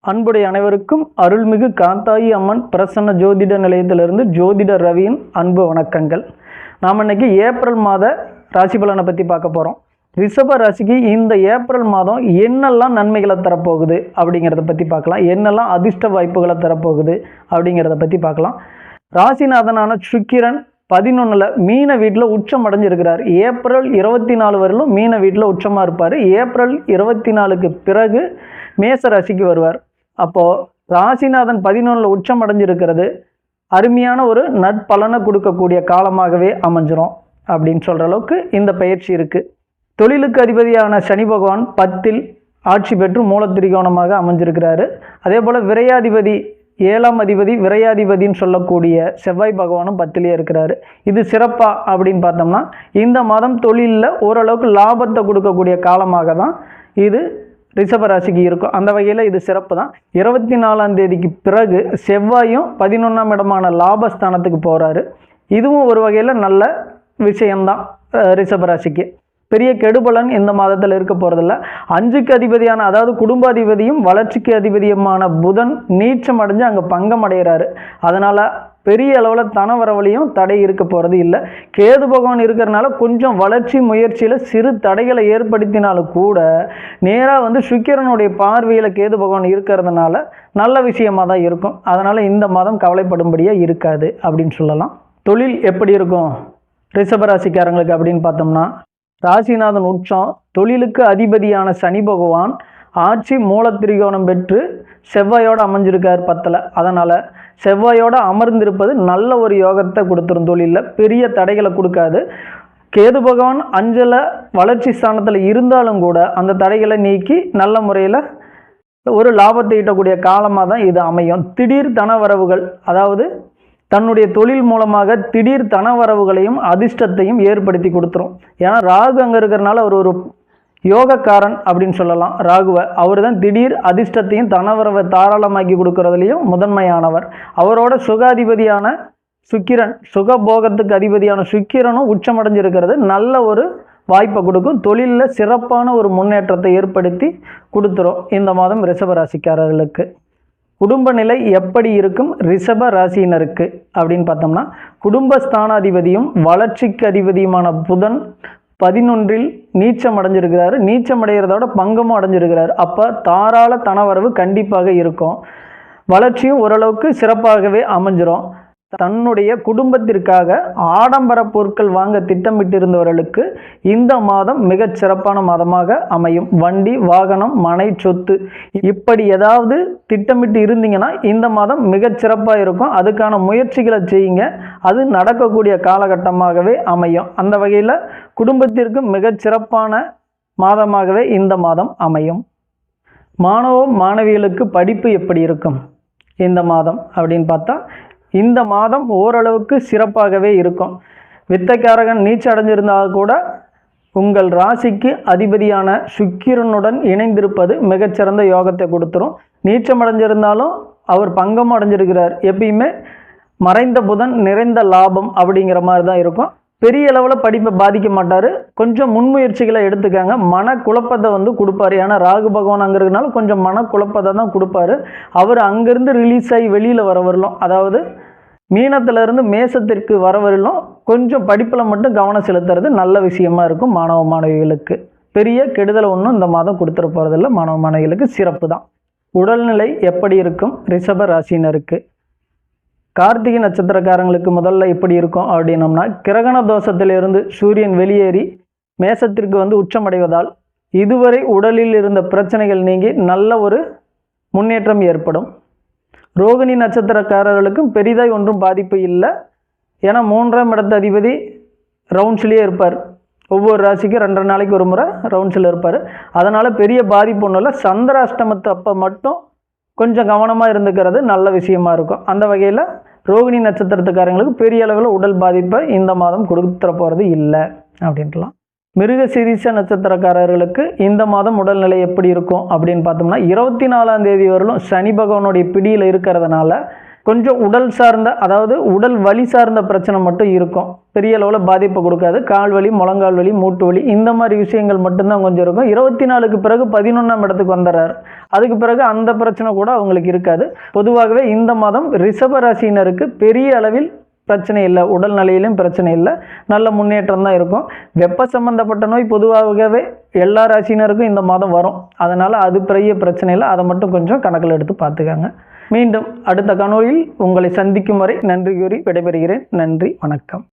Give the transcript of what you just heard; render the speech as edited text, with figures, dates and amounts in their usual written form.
அன்புடைய அனைவருக்கும் அருள்மிகு காத்தாயி அம்மன் பிரசன்ன ஜோதிட நிலையத்திலிருந்து ஜோதிடர் ரவியின் அன்பு வணக்கங்கள். நாம் இன்னைக்கு ஏப்ரல் மாத ராசி பலனை பற்றி பார்க்க போகிறோம். ரிஷப ராசிக்கு இந்த ஏப்ரல் மாதம் என்னெல்லாம் நன்மைகளை தரப்போகுது அப்படிங்கிறத பற்றி பார்க்கலாம். என்னெல்லாம் அதிர்ஷ்ட வாய்ப்புகளை தரப்போகுது அப்படிங்கிறத பற்றி பார்க்கலாம். ராசிநாதனான சுக்கிரன் 11ல் மீன வீட்டில் உச்சம் அடைஞ்சிருக்கிறார். ஏப்ரல் 24 வரையிலும் மீன வீட்டில் உச்சமாக இருப்பார். ஏப்ரல் 24க்கு பிறகு மேச ராசிக்கு வருவார். அப்போது ராசிநாதன் 11ல் உச்சம் அடைஞ்சிருக்கிறது அருமையான ஒரு நற்பலனை கொடுக்கக்கூடிய காலமாகவே அமைஞ்சிரும் அப்படின்னு சொல்கிற அளவுக்கு இந்த பயிற்சி இருக்குது. தொழிலுக்கு அதிபதியான சனி பகவான் 10ல் ஆட்சி பெற்று மூலத்திரிகோணமாக அமைஞ்சிருக்கிறாரு. அதே போல் விரையாதிபதி 7ஆம் அதிபதி விரையாதிபதின்னு சொல்லக்கூடிய செவ்வாய் பகவானும் 10லேயே இருக்கிறாரு. இது சிறப்பா அப்படின்னு பார்த்தோம்னா இந்த மாதம் தொழிலில் ஓரளவுக்கு லாபத்தை கொடுக்கக்கூடிய காலமாக தான் இது ரிஷபராசிக்கு இருக்கும். அந்த வகையில் இது சிறப்பு தான். 24ஆம் தேதிக்கு பிறகு செவ்வாயும் 11ஆம் இடமான லாபஸ்தானத்துக்கு போகிறாரு. இதுவும் ஒரு வகையில் நல்ல விஷயம்தான். ரிஷபராசிக்கு பெரிய கெடுபலன் இந்த மாதத்தில் இருக்க போகிறதில்ல. 5க்கு அதிபதியான அதாவது குடும்ப அதிபதியும் வளர்ச்சிக்கு அதிபதியுமான புதன் நீச்சம் அடைஞ்சு அங்கே பங்கம் அடைகிறாரு. அதனால் பெரிய அளவில் தனவரவழியும் தடை இருக்க போகிறது இல்லை. கேது பகவான் இருக்கிறனால கொஞ்சம் வளர்ச்சி முயற்சியில் சிறு தடைகளை ஏற்படுத்தினாலும் கூட நேராக சுக்கிரனுடைய பார்வையில் கேது பகவான் இருக்கிறதுனால நல்ல விஷயமாக தான் இருக்கும். அதனால் இந்த மாதம் கவலைப்படும்படியாக இருக்காது அப்படின்னு சொல்லலாம். தொழில் எப்படி இருக்கும் ரிஷபராசிக்காரங்களுக்கு அப்படின்னு பார்த்தோம்னா, ராசிநாதன் உச்சம், தொழிலுக்கு அதிபதியான சனி பகவான் ஆட்சி மூலத்திரிகோணம் பெற்று செவ்வாயோடு அமைஞ்சிருக்கார் 10ல். அதனால் செவ்வாயோடு அமர்ந்திருப்பது நல்ல ஒரு யோகத்தை கொடுத்துரும். தொழிலில் பெரிய தடைகளை கொடுக்காது. கேது பகவான் 5ல் வளர்ச்சி ஸ்தானத்தில் இருந்தாலும் கூட அந்த தடைகளை நீக்கி நல்ல முறையில் ஒரு லாபத்தை ஈட்டக்கூடிய காலமாக தான் இது அமையும். திடீர் தனவரவுகள், அதாவது தன்னுடைய தொழில் மூலமாக திடீர் தனவரவுகளையும் அதிர்ஷ்டத்தையும் ஏற்படுத்தி கொடுத்துரும். ஏன்னா ராகு அங்கே இருக்கிறனால அவர் ஒரு யோகக்காரன் அப்படின்னு சொல்லலாம். ராகுவை அவர் தான் திடீர் அதிர்ஷ்டத்தையும் தனவரவை தாராளமாக்கி கொடுக்கறதுலையும் முதன்மையானவர். அவரோட சுகாதிபதியான சுக்கிரன், சுகபோகத்துக்கு அதிபதியான சுக்கிரனும் உச்சமடைஞ்சிருக்கிறது நல்ல ஒரு வாய்ப்பை கொடுக்கும். தொழிலில் சிறப்பான ஒரு முன்னேற்றத்தை ஏற்படுத்தி கொடுத்துரும் இந்த மாதம் ரிஷபராசிக்காரர்களுக்கு. குடும்ப நிலை எப்படி இருக்கும் ரிஷப ராசியினருக்கு அப்படின்னு பார்த்தோம்னா, குடும்பஸ்தானாதிபதியும் வளர்ச்சிக்கு அதிபதியுமான புதன் 11ல் நீச்சம் அடைஞ்சிருக்கிறாரு. நீச்சம் அடைகிறதோட பங்கமும் அடைஞ்சிருக்கிறார். அப்போ தாராள தனவரவு கண்டிப்பாக இருக்கும். வளர்ச்சியும் ஓரளவுக்கு சிறப்பாகவே அமைஞ்சிரும். தன்னுடைய குடும்பத்திற்காக ஆடம்பர பொருட்கள் வாங்க திட்டமிட்டிருந்தவர்களுக்கு இந்த மாதம் மிகச் சிறப்பான மாதமாக அமையும். வண்டி, வாகனம், மனை, சொத்து இப்படி ஏதாவது திட்டமிட்டு இருந்தீங்கன்னா இந்த மாதம் மிகச் சிறப்பாக இருக்கும். அதுக்கான முயற்சிகளை செய்யுங்க. அது நடக்கக்கூடிய காலகட்டமாகவே அமையும். அந்த வகையில் குடும்பத்திற்கு மிகச் சிறப்பான மாதமாகவே இந்த மாதம் அமையும். மாணவ மாணவிகளுக்கு படிப்பு எப்படி இருக்கும் இந்த மாதம் அப்படின்னு பார்த்தா, இந்த மாதம் ஓரளவுக்கு சிறப்பாகவே இருக்கும். வித்தைக்காரகன் நீச்ச அடைஞ்சிருந்தால் கூட உங்கள் ராசிக்கு அதிபதியான சுக்கிரனுடன் இணைந்திருப்பது மிகச்சிறந்த யோகத்தை கொடுத்துரும். நீச்சம் அடைஞ்சிருந்தாலும் அவர் பங்கம் அடைஞ்சிருக்கிறார். எப்பயுமே மறைந்த புதன் நிறைந்த லாபம் அப்படிங்கிற மாதிரி தான் இருக்கும். பெரிய அளவில் படிப்பை பாதிக்க மாட்டார். கொஞ்சம் முன்முயற்சிகளை எடுத்துக்காங்க. மன குழப்பத்தை கொடுப்பார். ஏன்னா ராகு பகவான் அங்கே இருக்கிறனால கொஞ்சம் மன குழப்பத்தை தான் கொடுப்பாரு. அவர் அங்கேருந்து ரிலீஸ் ஆகி வெளியில் வர வரலும், அதாவது மீனத்திலிருந்து மேசத்திற்கு வர வரலும் கொஞ்சம் படிப்பில் மட்டும் கவனம் செலுத்துறது நல்ல விஷயமா இருக்கும். மாணவ மாணவிகளுக்கு பெரிய கெடுதல் ஒன்றும் இந்த மாதம் கொடுத்துட போகிறதில்ல. மாணவ மாணவிகளுக்கு சிறப்பு தான். உடல்நிலை எப்படி இருக்கும் ரிஷப ராசினருக்கு? கார்த்திகை நட்சத்திரக்காரங்களுக்கு முதல்ல எப்படி இருக்கும் அப்படின்னோம்னா, கிரகண தோஷத்திலிருந்து சூரியன் வெளியேறி மேசத்திற்கு உச்சமடைவதால் இதுவரை உடலில் இருந்த பிரச்சனைகள் நீங்கி நல்ல ஒரு முன்னேற்றம் ஏற்படும். ரோகிணி நட்சத்திரக்காரர்களுக்கும் பெரிதாய் ஒன்றும் பாதிப்பு இல்லை. ஏன்னா 3ஆம் இடத்து அதிபதி ரவுண்ட்ஸ்லேயே இருப்பார். ஒவ்வொரு ராசிக்கும் 2 நாளைக்கு ஒரு முறை ரவுண்ட்ஸில் இருப்பார். அதனால் பெரிய பாதிப்பு ஒன்றும் இல்லை. சந்திராஷ்டமத்து அப்போ மட்டும் கொஞ்சம் கவனமாக இருந்துக்கிறது நல்ல விஷயமா இருக்கும். அந்த வகையில் ரோகிணி நட்சத்திரத்துக்காரங்களுக்கு பெரிய அளவில் உடல் பாதிப்பை இந்த மாதம் கொடுத்துட போகிறது இல்லை அப்படின்ட்டுலாம். மிருக சீரிஷ நட்சத்திரக்காரர்களுக்கு இந்த மாதம் உடல்நிலை எப்படி இருக்கும் அப்படின்னு பார்த்தோம்னா, 24ஆம் தேதி வரலும் சனி பகவானுடைய பிடியில் இருக்கிறதுனால கொஞ்சம் உடல் சார்ந்த, அதாவது உடல் வலி சார்ந்த பிரச்சனை மட்டும் இருக்கும். பெரிய அளவில் பாதிப்பை கொடுக்காது. கால் வலி, முழங்கால் வலி, மூட்டு வலி இந்த மாதிரி விஷயங்கள் மட்டும்தான் கொஞ்சம் இருக்கும். 24க்கு பிறகு 11ஆம் இடத்துக்கு வந்துடுறார். அதுக்கு பிறகு அந்த பிரச்சனை கூட அவங்களுக்கு இருக்காது. பொதுவாகவே இந்த மாதம் ரிஷப ராசியினருக்கு பெரிய அளவில் பிரச்சனை இல்லை, உடல்நிலையிலும் பிரச்சனை இல்லை, நல்ல முன்னேற்றம் தான் இருக்கும். வெப்ப சம்பந்தப்பட்ட நோய் பொதுவாகவே எல்லா ராசியினருக்கும் இந்த மாதம் வரும். அதனால் அது பெரிய பிரச்சனை இல்லை, அதை மட்டும் கொஞ்சம் கணக்கில் எடுத்து பார்த்துக்காங்க. மீண்டும் அடுத்த காணொளியில் உங்களை சந்திக்கும் வரை நன்றி கூறி விடைபெறுகிறேன். நன்றி, வணக்கம்.